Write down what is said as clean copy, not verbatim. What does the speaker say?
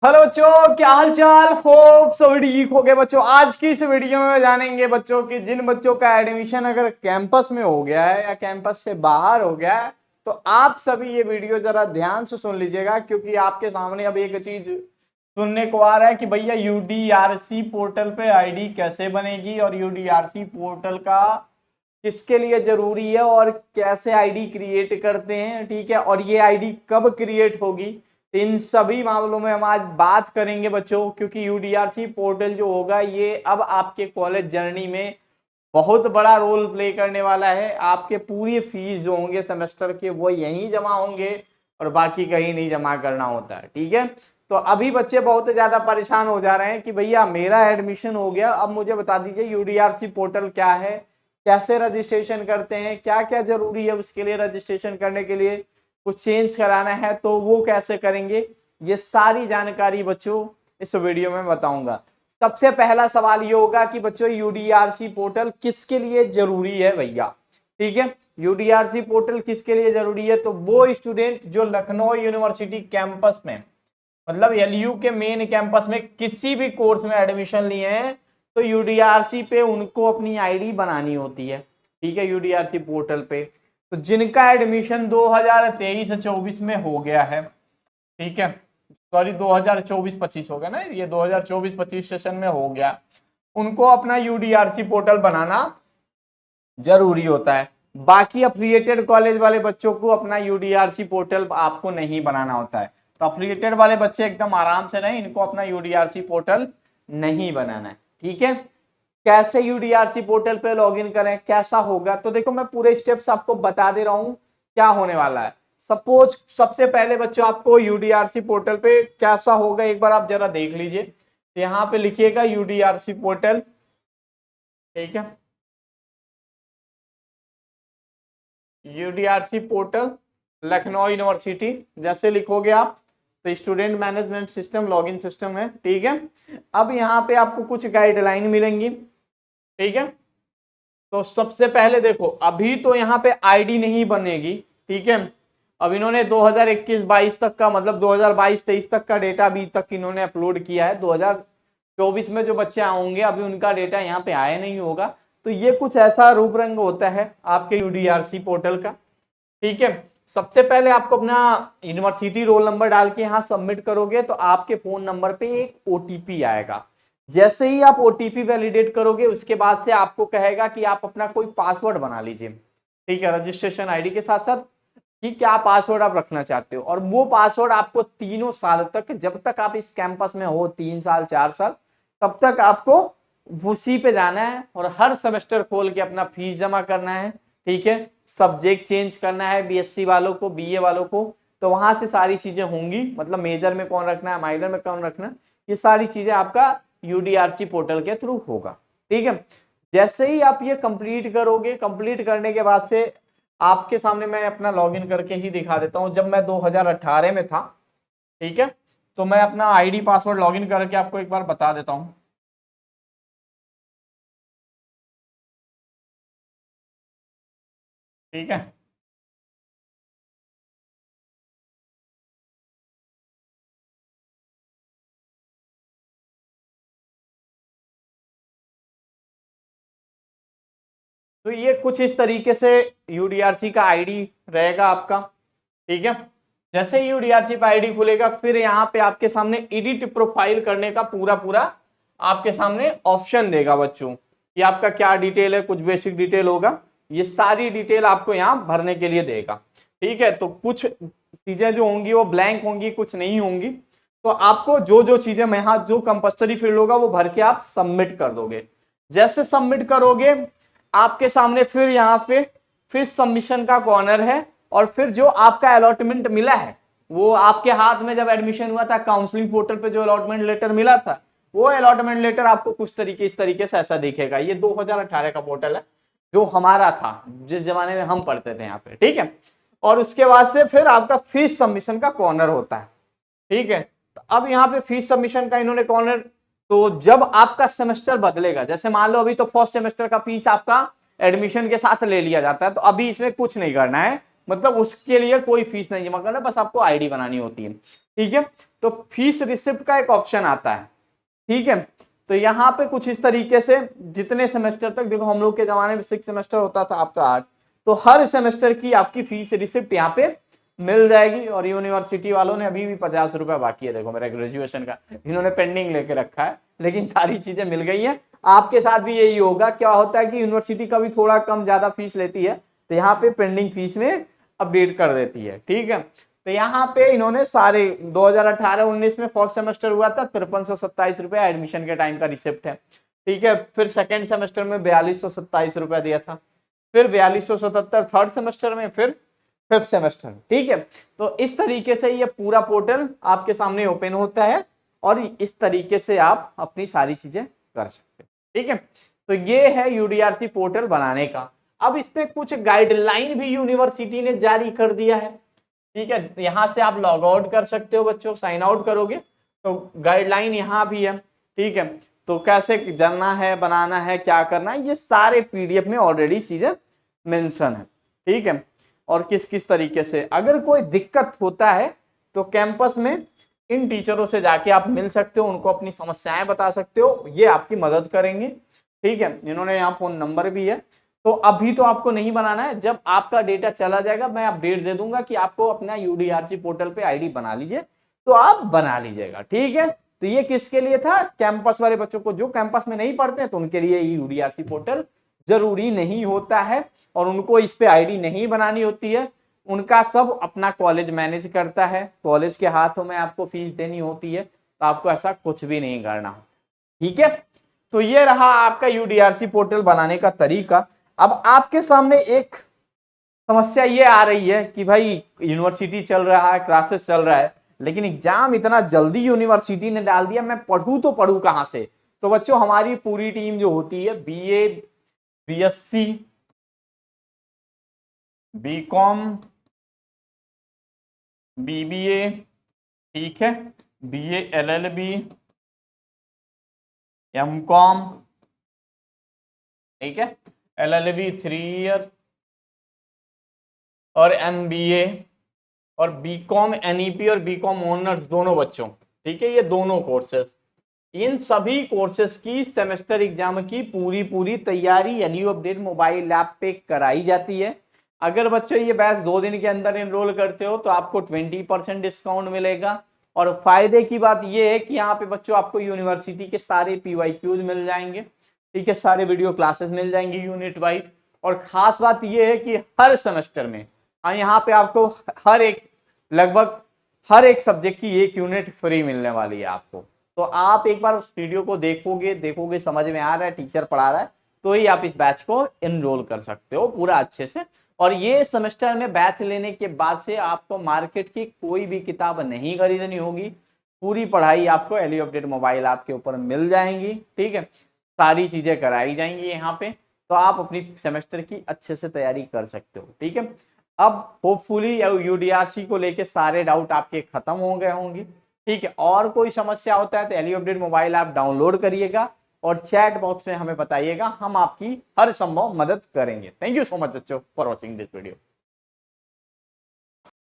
Hello बच्चों, क्या हाल चाल। होप सभी ठीक हो गए बच्चों। आज की इस वीडियो में जानेंगे बच्चों कि जिन बच्चों का एडमिशन अगर कैंपस में हो गया है या कैंपस से बाहर हो गया है, तो आप सभी ये वीडियो जरा ध्यान से सुन लीजिएगा, क्योंकि आपके सामने अब एक चीज सुनने को आ रहा है कि भैया यूडीआरसी पोर्टल पे आईडी कैसे बनेगी और यूडीआरसी पोर्टल का किसके लिए जरूरी है और कैसे आईडी क्रिएट करते हैं, ठीक है, और ये आईडी कब क्रिएट होगी। इन सभी मामलों में हम आज बात करेंगे बच्चों, क्योंकि यूडीआरसी पोर्टल जो होगा ये अब आपके कॉलेज जर्नी में बहुत बड़ा रोल प्ले करने वाला है। आपके पूरी फीस जो होंगे सेमेस्टर के वो यहीं जमा होंगे और बाकी कहीं नहीं जमा करना होता है, ठीक है। तो अभी बच्चे बहुत ज्यादा परेशान हो जा रहे हैं कि भैया मेरा एडमिशन हो गया, अब मुझे बता दीजिए यूडीआरसी पोर्टल क्या है, कैसे रजिस्ट्रेशन करते हैं, क्या क्या जरूरी है उसके लिए, रजिस्ट्रेशन करने के लिए कुछ चेंज कराना है तो वो कैसे करेंगे, ये सारी जानकारी बच्चों इस वीडियो में बताऊंगा। सबसे पहला सवाल ये होगा कि बच्चों यूडीआरसी पोर्टल किसके लिए जरूरी है भैया, ठीक है। यूडीआरसी पोर्टल किसके लिए जरूरी है, तो वो स्टूडेंट जो लखनऊ यूनिवर्सिटी कैंपस में, मतलब एलयू के मेन कैंपस में किसी भी कोर्स में एडमिशन लिए हैं, तो यूडीआरसी पे उनको अपनी आईडी बनानी होती है, ठीक है, यूडीआरसी पोर्टल पे। तो जिनका एडमिशन 2023-24 में हो गया है, ठीक है, सॉरी 2024-25 हो गया ना, ये 2024-25 सेशन में हो गया, उनको अपना यूडीआरसी पोर्टल बनाना जरूरी होता है। बाकी अफिलिएटेड कॉलेज वाले बच्चों को अपना यूडीआरसी पोर्टल आपको नहीं बनाना होता है। तो अफिलिएटेड वाले बच्चे एकदम आराम से रहें, इनको अपना यूडीआरसी पोर्टल नहीं बनाना है, ठीक है। कैसे यूडीआरसी पोर्टल पे लॉगिन करें, कैसा होगा, तो देखो मैं पूरे स्टेप्स आपको बता दे रहा हूं क्या होने वाला है। सपोज सबसे पहले बच्चों आपको यूडीआरसी पोर्टल पे कैसा होगा एक बार आप जरा देख लीजिए। यहाँ पे लिखिएगा यूडीआरसी पोर्टल, ठीक है, यूडीआरसी पोर्टल लखनऊ यूनिवर्सिटी जैसे लिखोगे आप तो student management system login system है, ठीक है। अब यहाँ पे आपको कुछ गाइडलाइन मिलेंगी, ठीक है। तो सबसे पहले देखो अभी तो यहाँ पे आईडी नहीं बनेगी, ठीक है। अब इन्होंने 2021-22 तक का, मतलब 2022-23 तक का डेटा अभी तक इन्होंने अपलोड किया है। 2024 में जो बच्चे होंगे अभी उनका डेटा यहाँ पे आया नहीं होगा। तो ये कुछ ऐसा रूप रंग होता है आपके यूडीआरसी पोर्टल का, ठीक है। सबसे पहले आपको अपना यूनिवर्सिटी रोल नंबर डाल के यहाँ सबमिट करोगे तो आपके फोन नंबर पे एक ओटीपी आएगा। जैसे ही आप ओटीपी वैलिडेट करोगे उसके बाद से आपको कहेगा कि आप अपना कोई पासवर्ड बना लीजिए, ठीक है, रजिस्ट्रेशन आईडी के साथ साथ कि क्या पासवर्ड आप रखना चाहते हो। और वो पासवर्ड आपको 3 साल तक, जब तक आप इस कैंपस में हो, 3 साल 4 साल, तब तक आपको उसी पे जाना है और हर सेमेस्टर खोल के अपना फीस जमा करना है, ठीक है। सब्जेक्ट चेंज करना है बीएससी वालों को, बीए वालों को, तो वहां से सारी चीजें होंगी, मतलब मेजर में कौन रखना है, माइनर में कौन रखना है, ये सारी चीजें आपका यूडीआरसी पोर्टल के थ्रू होगा, ठीक है। जैसे ही आप ये कंप्लीट करोगे, कंप्लीट करने के बाद से आपके सामने मैं अपना लॉगिन करके ही दिखा देता हूं। जब मैं 2018 में था, ठीक है, तो मैं अपना आईडी पासवर्ड लॉगिन करके आपको एक बार बता देता हूं, ठीक है। तो ये कुछ इस तरीके से यूडीआरसी का आईडी रहेगा आपका, ठीक है। जैसे ही यूडीआरसी का आईडी खुलेगा फिर यहाँ पे आपके सामने एडिट प्रोफाइल करने का पूरा पूरा आपके सामने ऑप्शन देगा बच्चों कि आपका क्या डिटेल है, कुछ बेसिक डिटेल होगा, ये सारी डिटेल आपको यहाँ भरने के लिए देगा, ठीक है। तो कुछ चीजें जो होंगी वो ब्लैंक होंगी, कुछ नहीं होंगी। तो आपको जो जो चीजें यहाँ जो कंपल्सरी फील्ड होगा वो भर के आप सबमिट कर दोगे। जैसे सबमिट करोगे आपके सामने फिर यहाँ पे फिर सबमिशन का कॉर्नर है, और फिर जो आपका अलॉटमेंट मिला है वो आपके हाथ में जब एडमिशन हुआ था काउंसलिंग पोर्टल पे जो अलॉटमेंट लेटर मिला था, वो अलॉटमेंट लेटर आपको कुछ तरीके इस तरीके से ऐसा दिखेगा। ये 2018 का पोर्टल है जो हमारा था, जिस जमाने में हम पढ़ते थे यहाँ पे, ठीक है। और उसके बाद से फिर आपका फीस सबमिशन का कॉर्नर होता है, ठीक है। तो अब यहाँ पे फीस सबमिशन का इन्होंने कॉर्नर, तो जब आपका सेमेस्टर बदलेगा, जैसे मान लो अभी तो फर्स्ट सेमेस्टर का फीस आपका एडमिशन के साथ ले लिया जाता है, तो अभी इसमें कुछ नहीं करना है, मतलब उसके लिए कोई फीस नहीं जमा करना, बस आपको आईडी बनानी होती है, ठीक है। तो फीस रिसिप्ट का एक ऑप्शन आता है, ठीक है। तो यहाँ पे कुछ इस तरीके से जितने सेमेस्टर तक, देखो हम लोग के जमाने में 6 सेमेस्टर होता था, आपका 8, तो हर सेमेस्टर की आपकी फीस रिसिप्ट यहाँ पे मिल जाएगी। और यूनिवर्सिटी वालों ने अभी भी 50 रुपए बाकी है, देखो मेरा ग्रेजुएशन का, इन्होंने पेंडिंग लेके रखा है, लेकिन सारी चीजें मिल गई है। आपके साथ भी यही होगा। क्या होता है कि यूनिवर्सिटी का भी थोड़ा कम ज्यादा फीस लेती है, तो यहाँ पे पेंडिंग फीस में अपडेट कर देती है, ठीक है। तो यहाँ पे इन्होंने सारे 2018-19 में फर्स्ट सेमेस्टर हुआ था 5327 रुपए एडमिशन के टाइम का रिसिप्ट है, ठीक है। फिर सेकेंड सेमेस्टर में 4227 रुपया दिया था, फिर 4277 थर्ड सेमेस्टर में, फिर फिफ्थ सेमेस्टर, ठीक है। तो इस तरीके से ये पूरा पोर्टल आपके सामने ओपन होता है और इस तरीके से आप अपनी सारी चीजें कर सकते हैं, ठीक है। तो ये है यूडीआरसी पोर्टल बनाने का। अब इसमें कुछ गाइडलाइन भी यूनिवर्सिटी ने जारी कर दिया है, ठीक है। यहां से आप लॉग आउट कर सकते हो बच्चों, साइन आउट करोगे तो गाइडलाइन यहाँ भी है, ठीक है। तो कैसे जानना है, बनाना है, क्या करना है, ये सारे पीडीएफ में ऑलरेडी चीजें मेंशन है, ठीक है। और किस किस तरीके से अगर कोई दिक्कत होता है तो कैंपस में इन टीचरों से जाके आप मिल सकते हो, उनको अपनी समस्याएं बता सकते हो, ये आपकी मदद करेंगे, ठीक है। इन्होंने यहाँ फोन नंबर भी है। तो अभी तो आपको नहीं बनाना है, जब आपका डेटा चला जाएगा मैं अपडेट दे दूंगा कि आपको अपना यूडीआरसी पोर्टल पे आईडी बना लीजिए, तो आप बना लीजिएगा, ठीक है। तो ये किसके लिए था, कैंपस वाले बच्चों को, जो कैंपस में नहीं पढ़ते हैं तो उनके लिए यूडीआरसी पोर्टल जरूरी नहीं होता है और उनको इस पे आईडी नहीं बनानी होती है, उनका सब अपना कॉलेज मैनेज करता है, कॉलेज के हाथों में आपको फीस देनी होती है, तो आपको ऐसा कुछ भी नहीं करना, ठीक है। तो ये रहा आपका यूडीआरसी पोर्टल बनाने का तरीका। अब आपके सामने एक समस्या ये आ रही है कि भाई यूनिवर्सिटी चल रहा है, क्लासेस चल रहा है, लेकिन एग्जाम इतना जल्दी यूनिवर्सिटी ने डाल दिया, मैं पढ़ूं तो पढ़ूं कहां से। तो बच्चों हमारी पूरी टीम जो होती है, बीए, बीएससी, बीकॉम, बीबीए, ठीक है, बीए एलएलबी, एमकॉम, ठीक है, एलएलबी 3 ईयर और एमबीए और बीकॉम एनईपी और बीकॉम ऑनर्स दोनों बच्चों, ठीक है, ये दोनों कोर्सेस, इन सभी कोर्सेस की सेमेस्टर एग्जाम की पूरी तैयारी एलयू अपडेट मोबाइल ऐप पे कराई जाती है। अगर बच्चों ये बैच 2 दिन के अंदर एनरोल करते हो तो आपको 20% डिस्काउंट मिलेगा। और फायदे की बात ये है कि यहाँ पे बच्चों आपको यूनिवर्सिटी के सारे PYQs मिल जाएंगे, ठीक है, सारे वीडियो क्लासेस मिल जाएंगे यूनिट वाइज। और खास बात ये है कि हर सेमेस्टर में यहाँ पे आपको लगभग हर एक सब्जेक्ट की एक यूनिट फ्री मिलने वाली है आपको। तो आप एक बार उस वीडियो को देखोगे समझ में आ रहा है, टीचर पढ़ा रहा है, तो ही आप इस बैच को एनरोल कर सकते हो पूरा अच्छे से। और ये सेमेस्टर में बैच लेने के बाद से आपको मार्केट की कोई भी किताब नहीं खरीदनी होगी, पूरी पढ़ाई आपको एलयू अपडेट मोबाइल ऐप के ऊपर मिल जाएंगी, ठीक है, सारी चीजें कराई जाएंगी यहाँ पे। तो आप अपनी सेमेस्टर की अच्छे से तैयारी कर सकते हो, ठीक है। अब होपफुली यूडीआरसी को लेके सारे डाउट आपके खत्म हो गए होंगे, ठीक है। और कोई समस्या होता है तो एलयू अपडेट मोबाइल ऐप डाउनलोड करिएगा और चैट बॉक्स में हमें बताइएगा, हम आपकी हर संभव मदद करेंगे। थैंक यू सो मच बच्चों फॉर वॉचिंग दिस वीडियो।